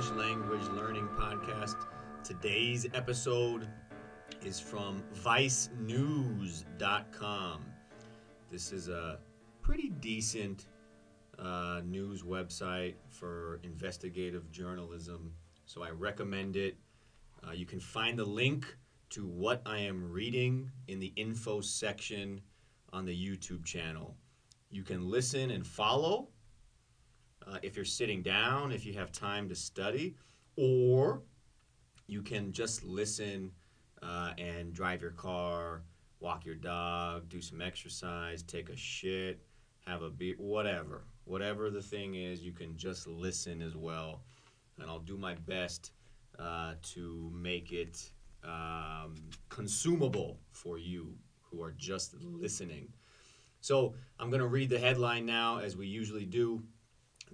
English language learning podcast. Today's episode is from vicenews.com. This is a pretty decent news website for investigative journalism, so I recommend it. You can find the link to what I am reading in the info section on the YouTube channel. You can listen and follow if you're sitting down, if you have time to study, or you can just listen and drive your car, walk your dog, do some exercise, take a shit, have a beer, whatever. Whatever the thing is, you can just listen as well. And I'll do my best to make it consumable for you who are just listening. So I'm going to read the headline now, as we usually do.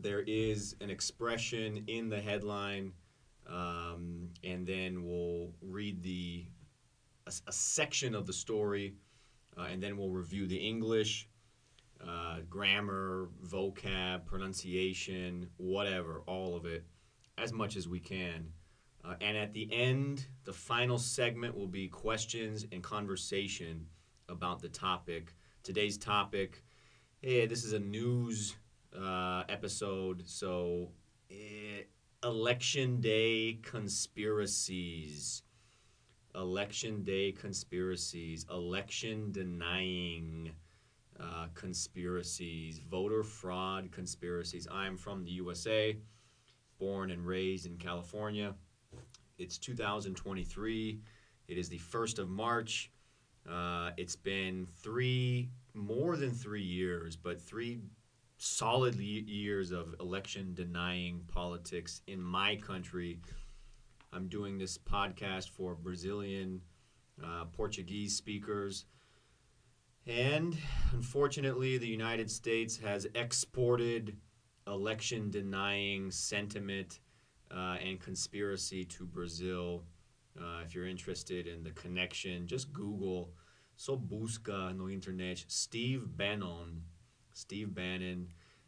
There is an expression in the headline, and then we'll read a section of the story, and then we'll review the English, grammar, vocab, pronunciation, whatever, all of it, as much as we can. And at the end, the final segment will be questions and conversation about the topic. Today's topic, this is a news episode, so election day conspiracies, election denying conspiracies, voter fraud conspiracies. I'm from the USA, born and raised in California. It's 2023. It is the 1st of March. It's been more than 3 years, but 3 solid years of election denying politics in my country. I'm doing this podcast for Brazilian, Portuguese speakers. And unfortunately, the United States has exported election denying sentiment and conspiracy to Brazil. If you're interested in the connection, just Google, só busca no internet, Steve Bannon.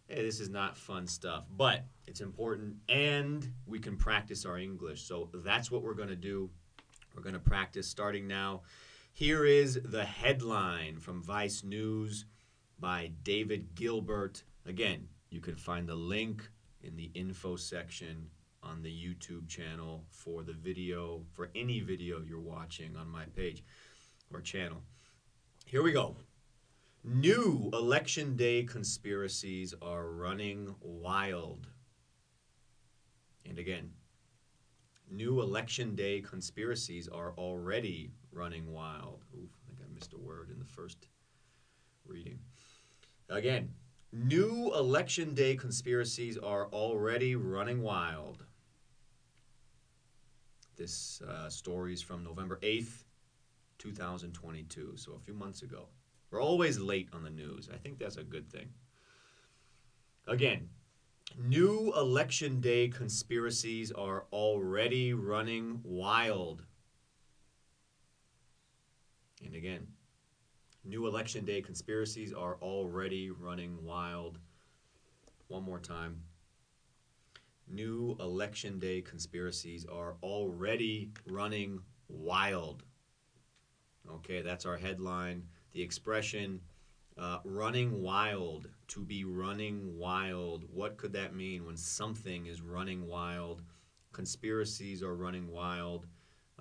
Hey, this is not fun stuff, but it's important, and we can practice our English. So that's what we're going to do. We're going to practice starting now. Here is the headline from Vice News by David Gilbert. Again, you can find the link in the info section on the YouTube channel for the video, for any video you're watching on my page or channel. Here we go. New election day conspiracies are running wild. And again, new election day conspiracies are already running wild. Oof, I think I missed a word in the first reading. Again, new election day conspiracies are already running wild. This story is from November 8th, 2022, so a few months ago. We're always late on the news. I think that's a good thing. Again, new election day conspiracies are already running wild. And again, new election day conspiracies are already running wild. One more time. New election day conspiracies are already running wild. Okay, that's our headline. The expression, running wild, to be running wild. What could that mean when something is running wild? Conspiracies are running wild.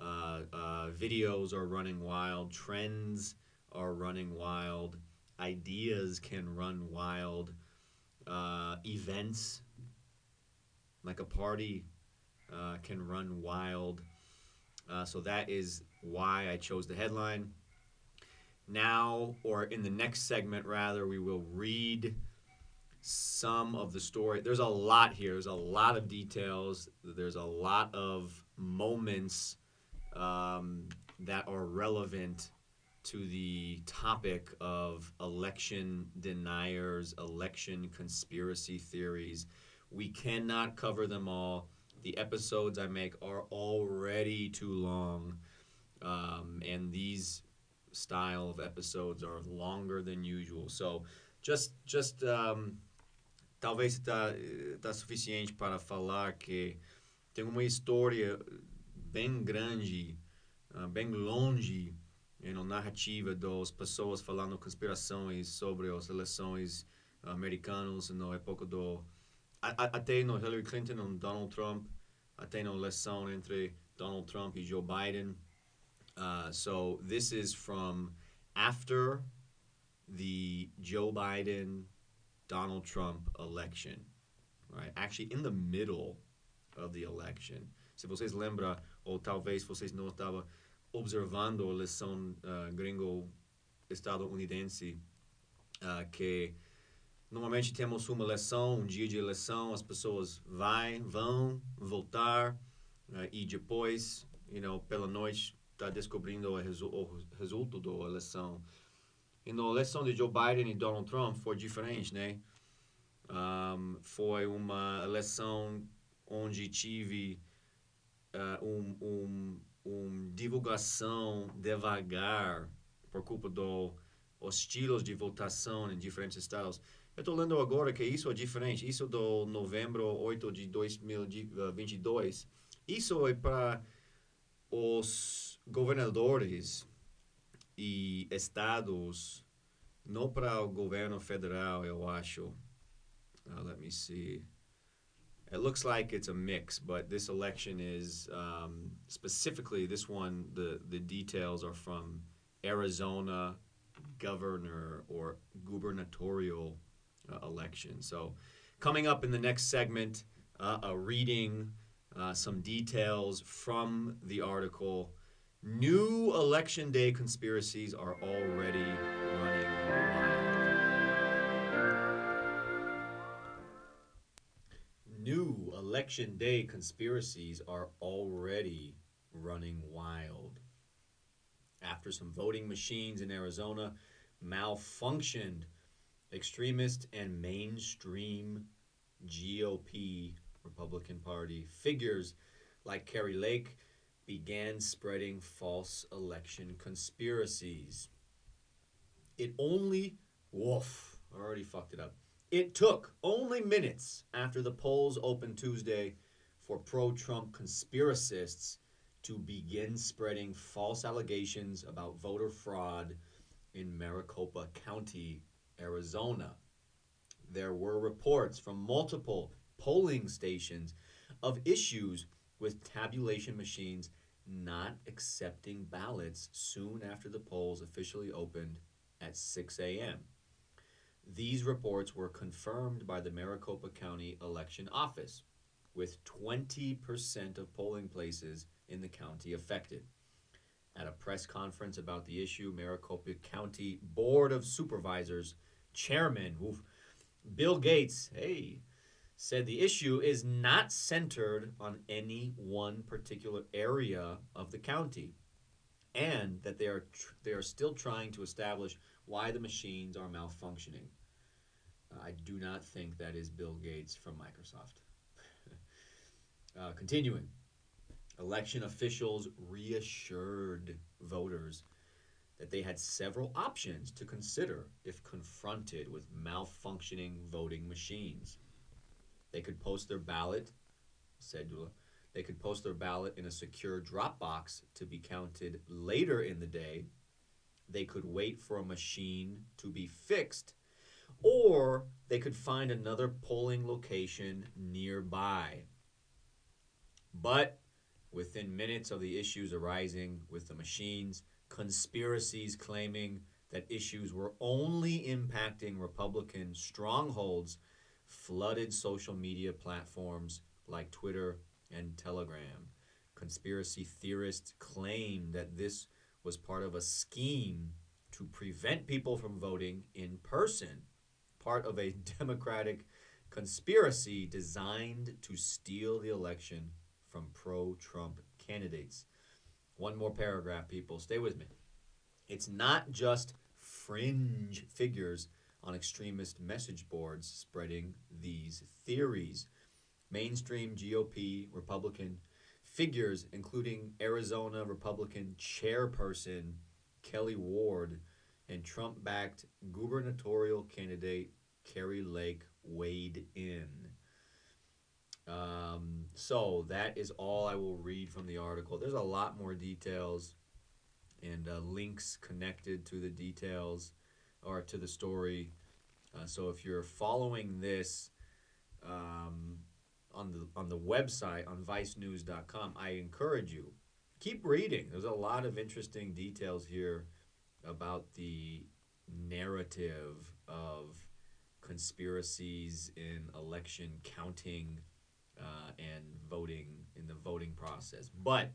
Videos are running wild. Trends are running wild. Ideas can run wild. Events, like a party, can run wild. So that is why I chose the headline. Now, or in the next segment, rather, we will read some of the story. There's a lot here. There's a lot of details. There's a lot of moments that are relevant to the topic of election deniers, election conspiracy theories. We cannot cover them all. The episodes I make are already too long, and these style of episodes are longer than usual. So just talvez está suficiente para falar que tem uma história bem grande, bem longe, narrativa das pessoas falando conspirações sobre as eleições americanas na época do... até no Hillary Clinton e Donald Trump, até na eleição entre Donald Trump e Joe Biden. So this is from after the Joe Biden Donald Trump election, right? Actually, in the middle of the election. Se vocês lembram, ou talvez vocês não estavam observando a eleição gringo-estadunidense, que normalmente temos uma eleição, um dia de eleição, as pessoas vão votar, e depois, pela noite, está descobrindo o resultado da eleição. E na eleição de Joe Biden e Donald Trump foi diferente, né? Foi uma eleição onde tive divulgação devagar por culpa dos estilos de votação em diferentes estados. Eu estou lendo agora que isso é diferente. Isso do novembro 8 de 2022. Isso é para os governadores e estados, não para o governo federal, eu acho. Let me see. It looks like it's a mix, but this election is specifically this one. The details are from Arizona governor or gubernatorial election. So, coming up in the next segment, a reading some details from the article. New election day conspiracies are already running wild. New election day conspiracies are already running wild. After some voting machines in Arizona malfunctioned, extremist and mainstream GOP Republican Party figures like Kari Lake began spreading false election conspiracies. It only, I already fucked it up. It took only minutes after the polls opened Tuesday for pro-Trump conspiracists to begin spreading false allegations about voter fraud in Maricopa County, Arizona. There were reports from multiple polling stations of issues with tabulation machines not accepting ballots soon after the polls officially opened at 6 a.m. These reports were confirmed by the Maricopa County Election Office, with 20% of polling places in the county affected. At a press conference about the issue, Maricopa County Board of Supervisors Chairman Bill Gates, said the issue is not centered on any one particular area of the county, and that they are still trying to establish why the machines are malfunctioning. I do not think that is Bill Gates from Microsoft. Continuing, election officials reassured voters that they had several options to consider if confronted with malfunctioning voting machines. They could post their ballot, they could post their ballot in a secure drop box to be counted later in the day. They could wait for a machine to be fixed, or they could find another polling location nearby. But within minutes of the issues arising with the machines, conspiracies claiming that issues were only impacting Republican strongholds flooded social media platforms like Twitter and Telegram. Conspiracy theorists claimed that this was part of a scheme to prevent people from voting in person, part of a Democratic conspiracy designed to steal the election from pro-Trump candidates. One more paragraph, people. Stay with me. It's not just fringe figures on extremist message boards spreading these theories. Mainstream GOP Republican figures, including Arizona Republican chairperson Kelly Ward and Trump-backed gubernatorial candidate Kari Lake, weighed in. So that is all I will read from the article. There's a lot more details and links connected to the details or to the story. So if you're following this um, on the website on vicenews.com, I encourage you keep reading. There's a lot of interesting details here about the narrative of conspiracies in election counting and voting in the voting process. But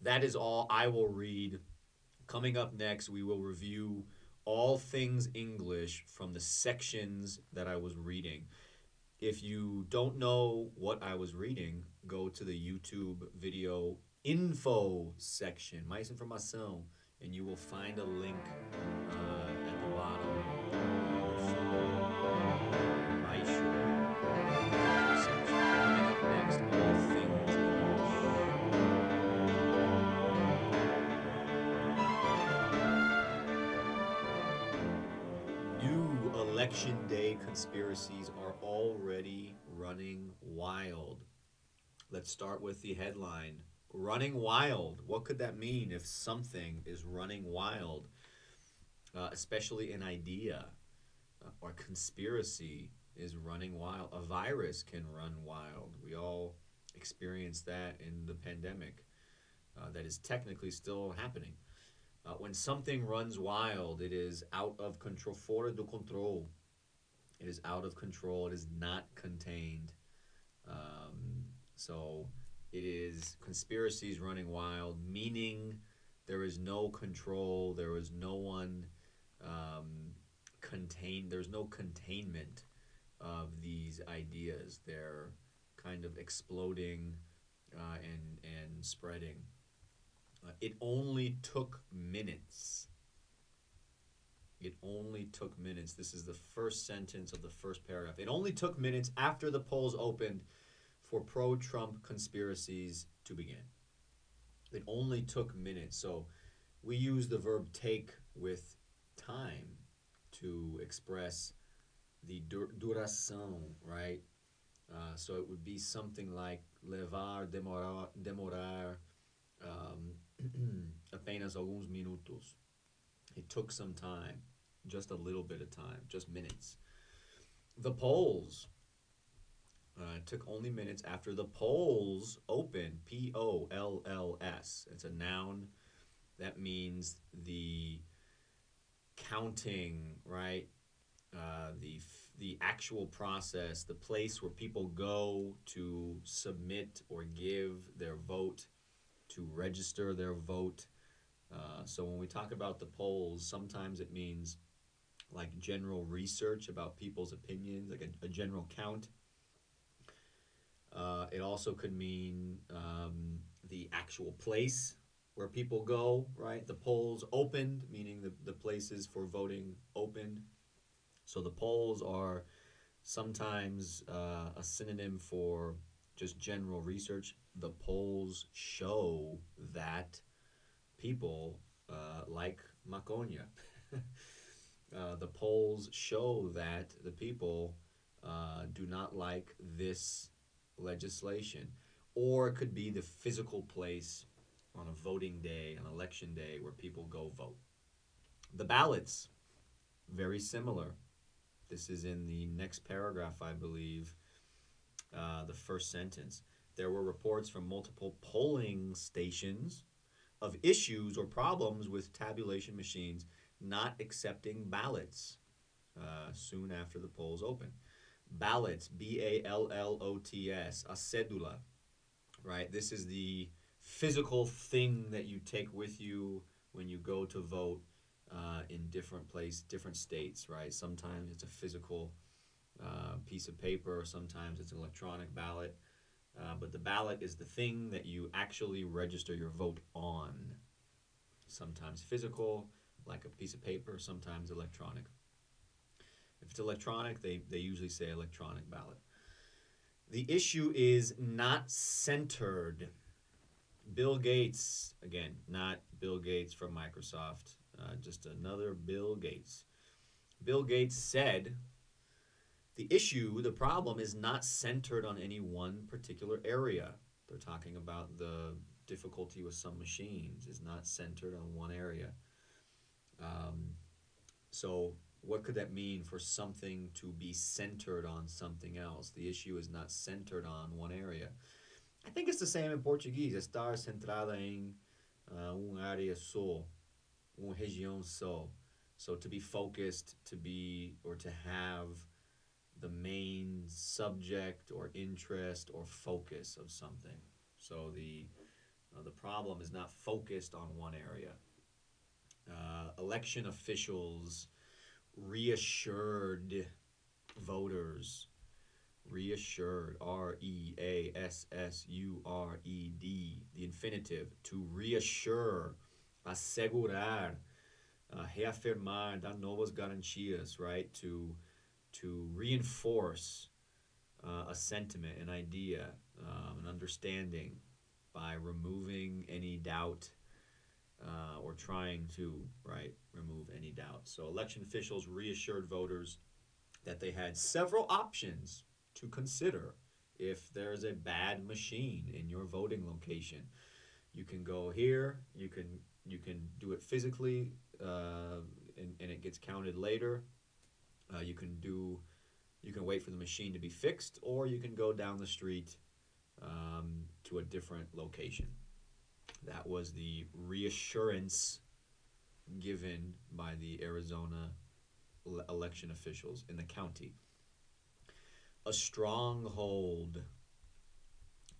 that is all I will read. Coming up next, we will review all things English from the sections that I was reading. If you don't know what I was reading, go to the YouTube video info section, mais informação, and you will find a link at the bottom of baixo section. Coming up next, all things English. New election day conspiracies are already running wild. Let's start with the headline. Running wild. What could that mean if something is running wild? Especially an idea or conspiracy is running wild. A virus can run wild. We all experienced that in the pandemic. That is technically still happening. When something runs wild, it is out of control. Fora do control. It is out of control. It is not contained. So it is conspiracies running wild, meaning there is no control. There is no one there's no containment of these ideas. They're kind of exploding and spreading. It only took minutes. It only took minutes. This is the first sentence of the first paragraph. It only took minutes after the polls opened for pro-Trump conspiracies to begin. It only took minutes. So we use the verb take with time to express the duração, right? So it would be something like levar, demorar, apenas alguns minutos. It took some time, just a little bit of time, just minutes. The polls. It took only minutes after the polls opened. Polls. It's a noun. That means the counting, right? The actual process, the place where people go to submit or give their vote, to register their vote. So when we talk about the polls, sometimes it means like general research about people's opinions, like a general count. It also could mean the actual place where people go, right? The polls opened, meaning the places for voting opened. So the polls are sometimes a synonym for just general research. The polls show that people like maconha. The polls show that the people do not like this legislation. Or it could be the physical place on a voting day, an election day, where people go vote. The ballots, very similar. This is in the next paragraph, I believe, the first sentence. There were reports from multiple polling stations of issues or problems with tabulation machines not accepting ballots soon after the polls opened. Ballots, ballots, a cédula, right? This is the physical thing that you take with you when you go to vote in different states, right? Sometimes it's a physical piece of paper, sometimes it's an electronic ballot. But the ballot is the thing that you actually register your vote on. Sometimes physical, like a piece of paper, sometimes electronic. If it's electronic, they usually say electronic ballot. The issue is not centered. Bill Gates, again, not Bill Gates from Microsoft, just another Bill Gates. Bill Gates said The issue, the problem, is not centered on any one particular area. They're talking about the difficulty with some machines is not centered on one area. Um, so, what could that mean for something to be centered on something else? The issue is not centered on one area. I think it's the same in Portuguese. Estar centrada em área só, região só. So to be focused, to be or to have the main subject or interest or focus of something. So the problem is not focused on one area. Election officials reassured voters. Reassured, reassured, the infinitive, to reassure, assegurar, reafirmar, dar novas garantias, right? To reinforce a sentiment, an idea, an understanding by removing any doubt or trying to, right, remove any doubt. So election officials reassured voters that they had several options to consider if there's a bad machine in your voting location. You can go here, you can do it physically, and it gets counted later. You can wait for the machine to be fixed, or you can go down the street to a different location. That was the reassurance given by the Arizona election officials in the county. A stronghold.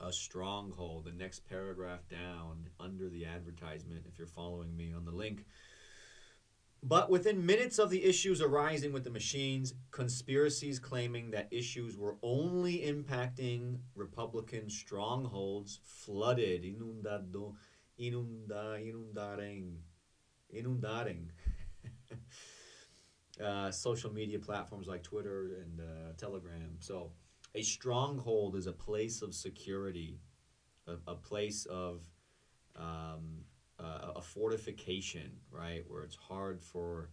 A stronghold. The next paragraph down under the advertisement, if you're following me on the link. But within minutes of the issues arising with the machines, conspiracies claiming that issues were only impacting Republican strongholds flooded. Inundaring. Social media platforms like Twitter and Telegram. So, a stronghold is a place of security, a place of a fortification, right, where it's hard for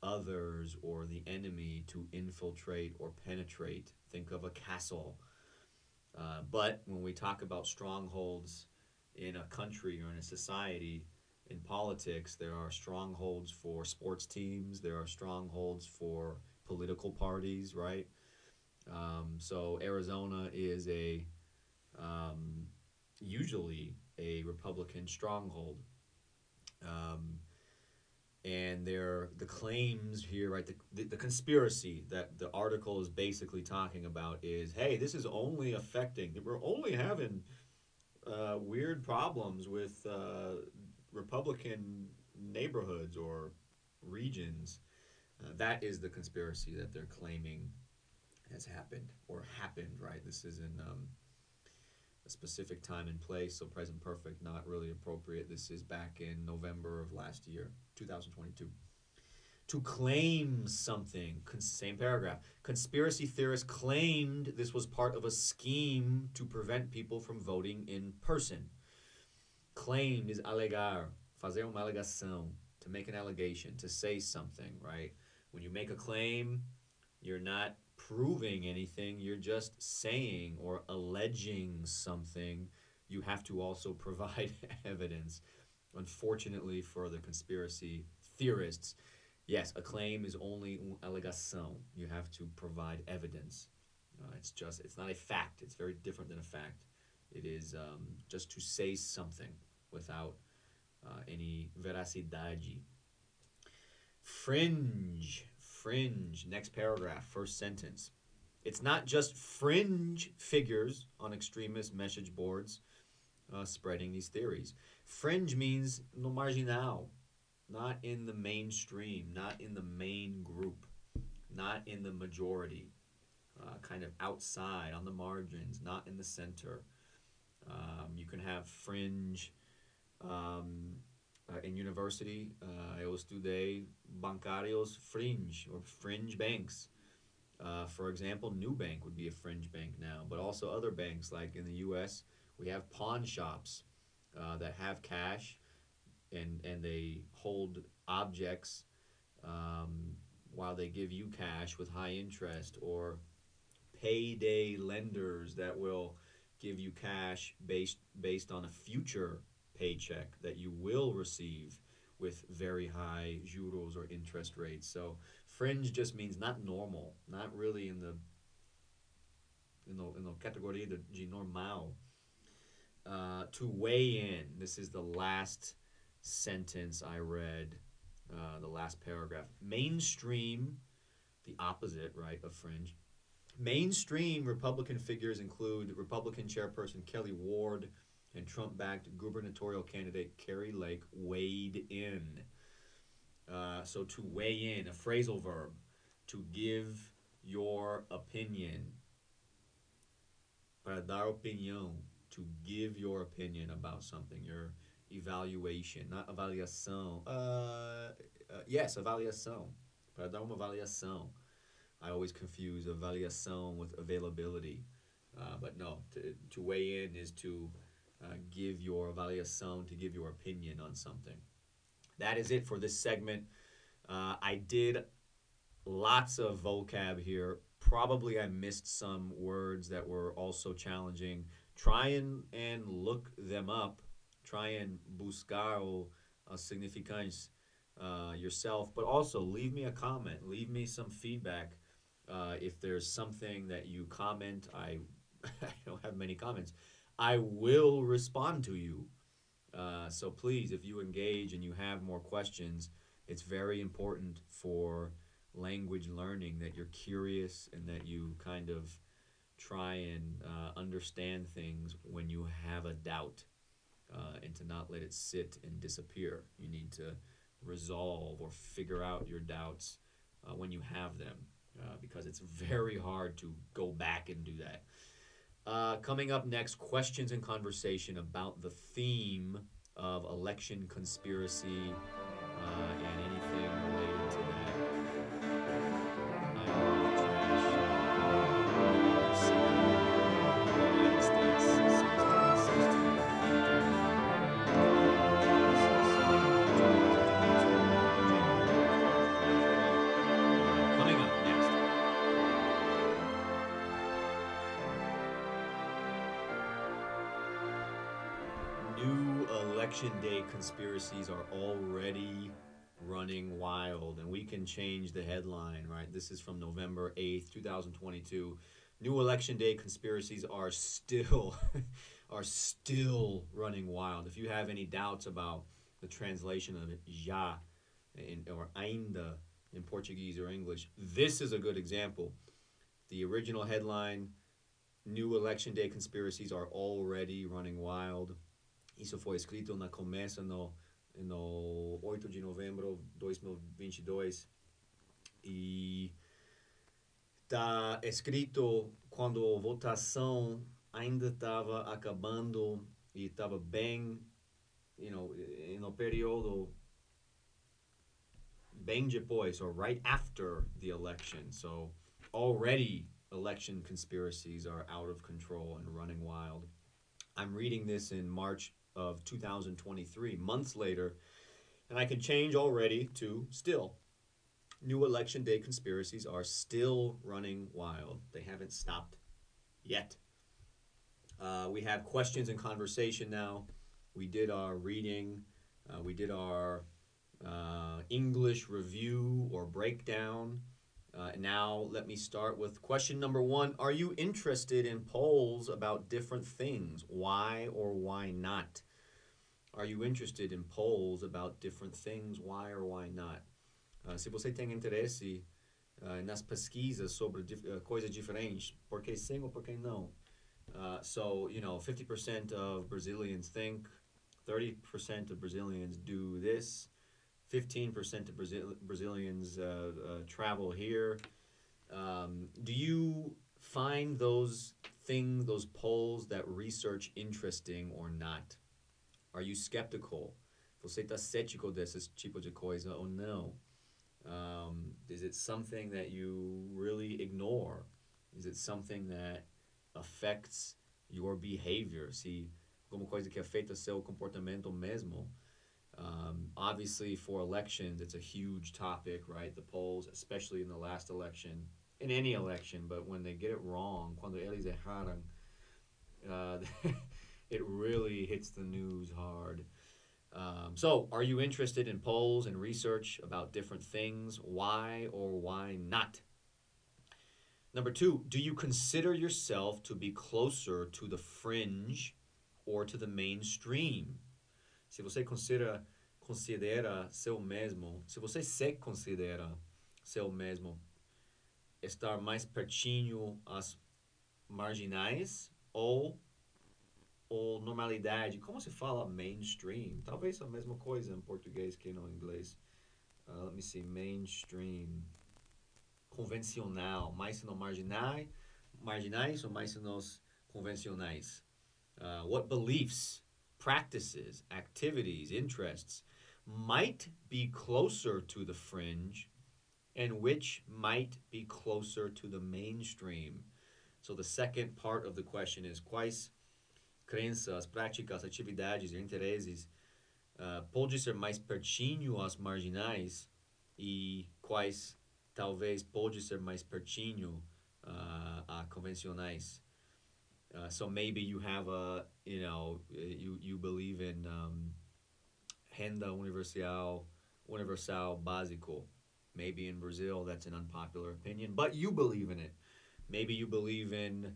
others or the enemy to infiltrate or penetrate. Think of a castle. But when we talk about strongholds in a country or in a society, in politics, there are strongholds for sports teams, there are strongholds for political parties, right? So Arizona is usually a Republican stronghold. And the claims here, right, the conspiracy that the article is basically talking about is, hey, this is only affecting, we're only having weird problems with Republican neighborhoods or regions. That is the conspiracy that they're claiming has happened or happened, right? This is in a specific time and place, so present perfect, not really appropriate. This is back in November of last year, 2022. To claim something, same paragraph. Conspiracy theorists claimed this was part of a scheme to prevent people from voting in person. Claim is alegar, fazer uma alegação, to make an allegation, to say something, right? When you make a claim, you're not proving anything, you're just saying or alleging something. You have to also provide evidence. Unfortunately for the conspiracy theorists, yes, a claim is only uma alegação. You have to provide evidence. It's not a fact. It's very different than a fact. It is just to say something without any veracidade. Fringe. Next paragraph, first sentence. It's not just fringe figures on extremist message boards spreading these theories. Fringe means no marginal, not in the mainstream, not in the main group, not in the majority, kind of outside, on the margins, not in the center. You can have fringe in university. Eu estudei bancários fringe, or fringe banks. For example, Nubank would be a fringe bank now, but also other banks, like in the U.S., we have pawn shops that have cash and they hold objects while they give you cash with high interest, or payday lenders that will give you cash based on a future paycheck that you will receive with very high juros or interest rates. So fringe just means not normal, not really in the category de normal. To weigh in, this is the last sentence I read, the last paragraph. Mainstream, the opposite, right, of fringe. Mainstream Republican figures include Republican chairperson Kelly Ward and Trump-backed gubernatorial candidate Carrie Lake weighed in. So to weigh in, a phrasal verb, to give your opinion. Para dar opinião, to give your opinion about something, your evaluation, not avaliação. Yes, avaliação. Para dar uma avaliação. I always confuse avaliação with availability. But no, to weigh in is to give your avaliação, to give your opinion on something. That is it for this segment. I did lots of vocab here. Probably I missed some words that were also challenging. Try and look them up. Try and buscar o significantes yourself. But also leave me a comment. Leave me some feedback. If there's something that you comment, I don't have many comments. I will respond to you. So please, if you engage and you have more questions, it's very important for language learning that you're curious and that you kind of try and understand things when you have a doubt, and to not let it sit and disappear. You need to resolve or figure out your doubts when you have them, because it's very hard to go back and do that. Coming up next, questions and conversation about the theme of election conspiracy and anything related to that. United States since 2016. Coming up next. New election day conspiracies are already running wild, and we can change the headline, right? This is from November 8th, 2022. New election day conspiracies are still running wild. If you have any doubts about the translation of it, já or ainda in Portuguese or English, this is a good example. The original headline, New election day conspiracies are already running wild. Isso foi escrito na começa no 8 de novembro de 2022 e está escrito quando a votação ainda estava acabando e estava bem, no período bem depois, or right after the election. So already election conspiracies are out of control and running wild. I'm reading this in March of 2023, months later, and I can change already to still. New election day conspiracies are still running wild. They haven't stopped yet. We have questions and conversation now. We did our reading. We did our English review or breakdown. Now let me start with question number 1. Are you interested in polls about different things? Why or why not? Are you interested in polls about different things? Why or why not? Se você tem interesse nas pesquisas sobre coisas diferentes, por que sim ou por que não? So, 50% of Brazilians think, 30% of Brazilians do this, 15% of Brazilians travel here. Do you find those things, those polls, that research interesting or not? Are you skeptical? Você está cético desse tipo de coisa ou não? Is it something that you really ignore? Is it something that affects your behavior? Se como coisa que afeta seu comportamento mesmo? Obviously, for elections, it's a huge topic, right? The polls, especially in the last election, in any election, but when they get it wrong, cuando eles erraram, uh, it really hits the news hard. So, are you interested in polls and research about different things? Why or why not? Number two, do you consider yourself to be closer to the fringe or to the mainstream? Se você considera seu mesmo, se você se considera seu mesmo estar mais pertinho às marginais ou normalidade, como se fala mainstream? Talvez a mesma coisa em português que no inglês. Let me see, mainstream. Convencional, mais no marginais ou mais nos convencionais? What beliefs, practices, activities, interests might be closer to the fringe and which might be closer to the mainstream? So the second part of the question is quais crenças, práticas, atividades e interesses pode ser mais pertinho às marginais e quais talvez pode ser mais pertinho a convencionais. So maybe you have you believe in renda universal básico. Maybe in Brazil that's an unpopular opinion, but you believe in it. Maybe you believe in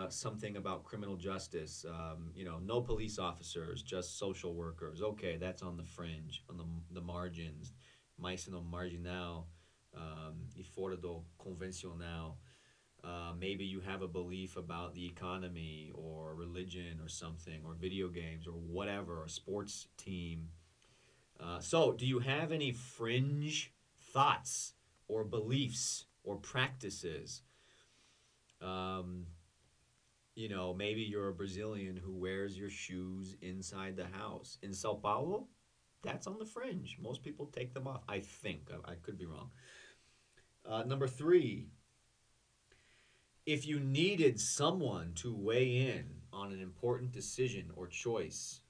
something about criminal justice. No police officers, just social workers. Okay, that's on the fringe, on the margins. Mais no marginal e fora do convencional. Maybe you have a belief about the economy or religion or something, or video games or whatever, a sports team. So, do you have any fringe thoughts or beliefs or practices? Um, maybe you're a Brazilian who wears your shoes inside the house. In Sao Paulo, that's on the fringe. Most people take them off. I think. I could be wrong. Number three, if you needed someone to weigh in on an important decision or choice,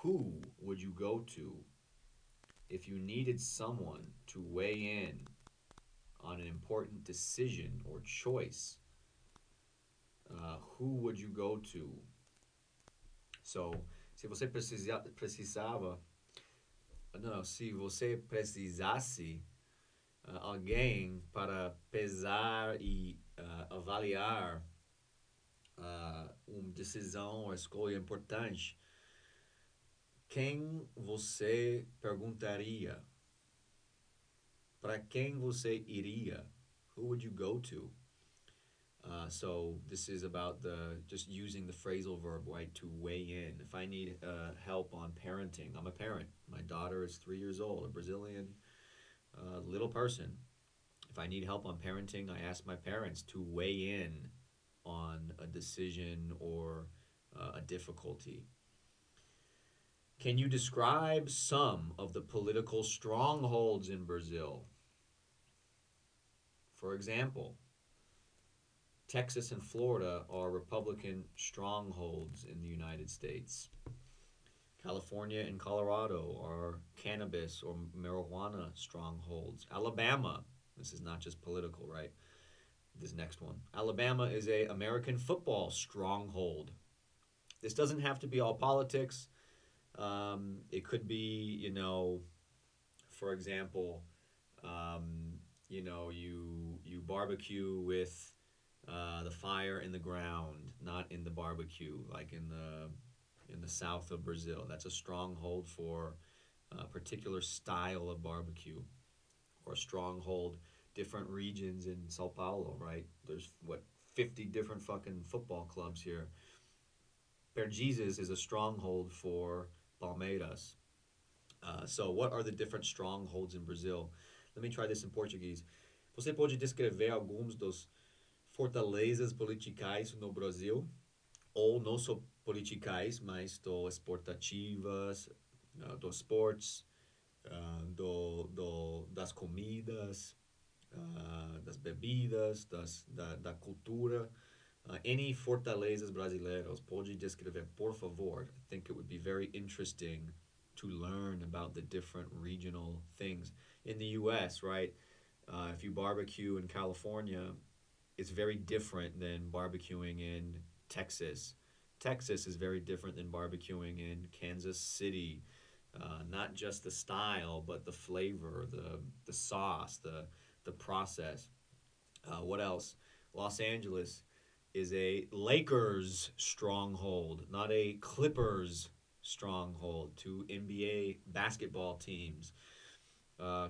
who would you go to? If you needed someone to weigh in on an important decision or choice, who would you go to? So, se você precisava, não, se você precisasse alguém para pesar e avaliar uma decisão ou escolha importante, quem você perguntaria? Para quem você iria? Who would you go to? So this is about just using the phrasal verb, right, to weigh in. If I need help on parenting, I'm a parent. My daughter is 3 years old, a Brazilian little person. If I need help on parenting, I ask my parents to weigh in on a decision or a difficulty. Can you describe some of the political strongholds in Brazil? For example, Texas and Florida are Republican strongholds in the United States. California and Colorado are cannabis or marijuana strongholds. Alabama, this is not just political, right? This next one. Alabama is a American football stronghold. This doesn't have to be all politics. It could be, for example, you barbecue with the fire in the ground, not in the barbecue, like in the south of Brazil. That's a stronghold for a particular style of barbecue, or a stronghold, different regions in Sao Paulo, right? There's 50 different fucking football clubs here. Perdizes is a stronghold for Palmeiras. So what are the different strongholds in Brazil? Let me try this in Portuguese. Você pode descrever alguns dos fortalezas politicais no Brasil, ou não só politicais, mas exportativas, dos esportes, das comidas, das bebidas, da cultura. Any fortalezas brasileiros? Pode descrever, por favor. I think it would be very interesting to learn about the different regional things. In the U.S., right? If you barbecue in California, it's very different than barbecuing in Texas. Texas is very different than barbecuing in Kansas City. Not just the style, but the flavor, the sauce, the process. What else? Los Angeles is a Lakers stronghold, not a Clippers stronghold. Two NBA basketball teams.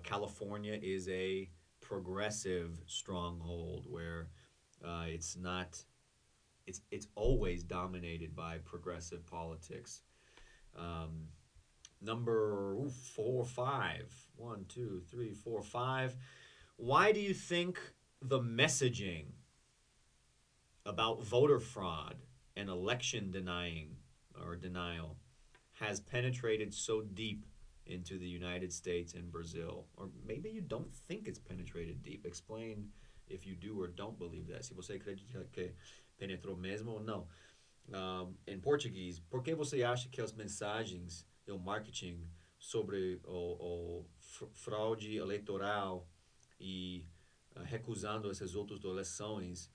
California is a progressive stronghold where it's not. It's always dominated by progressive politics. Um, number four, five. One, two, three, four, five. Why do you think the messaging about voter fraud and election denying or denial has penetrated so deep into the United States and Brazil? Or maybe you don't think it's penetrated deep. Explain if you do or don't believe that. Se você acredita que penetrou mesmo ou não. Em português, por que você acha que as mensagens e o marketing sobre o fraude eleitoral e recusando esses outros eleições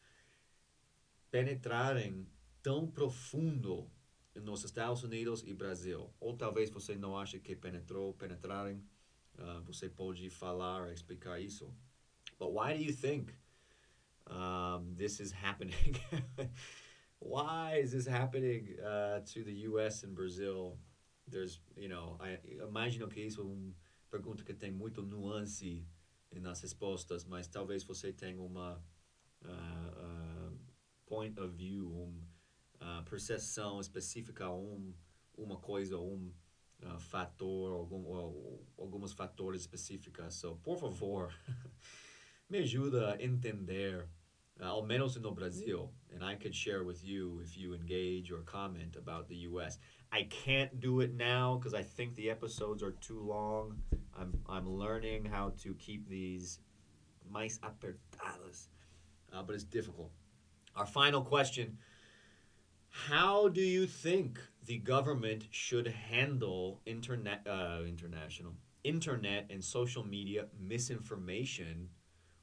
penetrarem tão profundo nos Estados Unidos e Brasil? Ou talvez você não acha que penetrarem. Você pode falar, explicar isso. But why do you think this is happening? Why is this happening to the U.S. and Brazil? There's, I imagino que isso é uma pergunta que tem muito nuance nas respostas, mas talvez você tenha uma point of view, percepção específica, uma coisa, fator, alguns fatores específicos. So, por favor, me ajuda a entender, ao menos no Brasil, and I could share with you if you engage or comment about the U.S. I can't do it now because I think the episodes are too long. I'm learning how to keep these mais apertadas, but it's difficult. Our final question: how do you think the government should handle internet and social media misinformation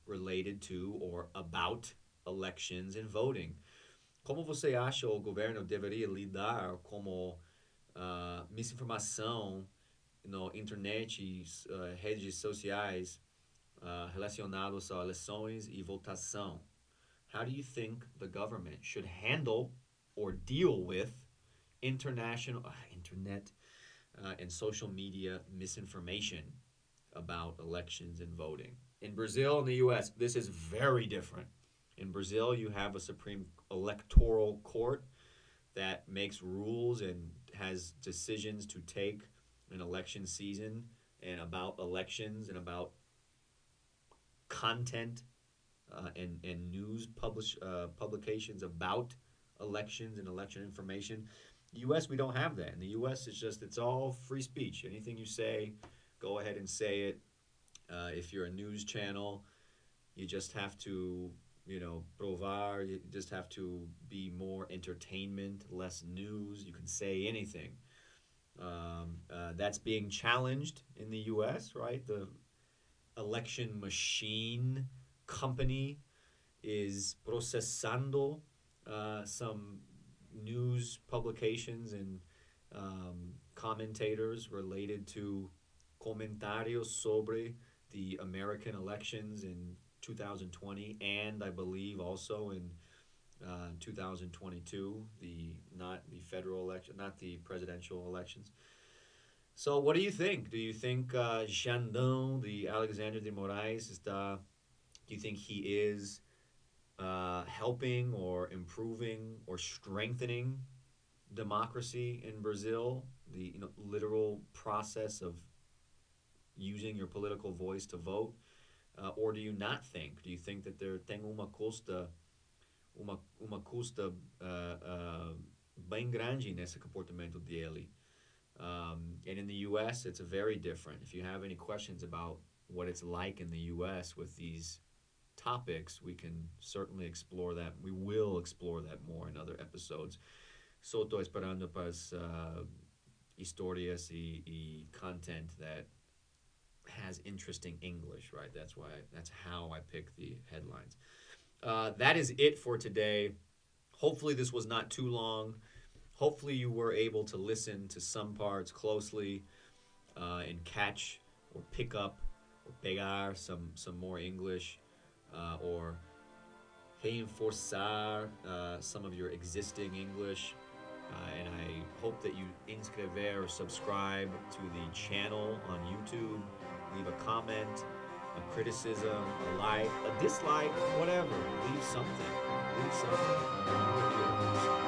related to or about elections and voting? Como você acha o governo deveria lidar com misinformação no internet e redes sociais relacionados a eleições e votação? How do you think the government should handle or deal with internet and social media misinformation about elections and voting? In Brazil and the U.S., this is very different. In Brazil, you have a Supreme Electoral Court that makes rules and has decisions to take an election season and about elections and about content and news publications about elections and election information. U.S., we don't have that. In the U.S., it's all free speech. Anything you say, go ahead and say it. If you're a news channel, you just have to, provar. You just have to be more entertainment, less news. You can say anything. That's being challenged in the U.S., right? The election machine company is processando some news publications and commentators related to comentarios sobre the American elections in 2020 and I believe also in 2022, not the federal election, not the presidential elections. So, what do you think? Do you think Xandão, the Alexander de Moraes, do you think he is helping or improving or strengthening democracy in Brazil? The literal process of using your political voice to vote, or do you not think? Do you think that there tem uma custa bem grande nesse comportamento dele? And in the U.S., it's very different. If you have any questions about what it's like in the U.S. with these topics, we can certainly explore that. We will explore that more in other episodes. So estoy esperando pues historias y content that has interesting English, right? That's how I pick the headlines. That is it for today. Hopefully this was not too long. Hopefully you were able to listen to some parts closely and catch or pick up or pegar some more English or reforçar some of your existing English. And I hope that you inscrever or subscribe to the channel on YouTube. Leave a comment, a criticism, a like, a dislike, whatever. Leave something. Leave something.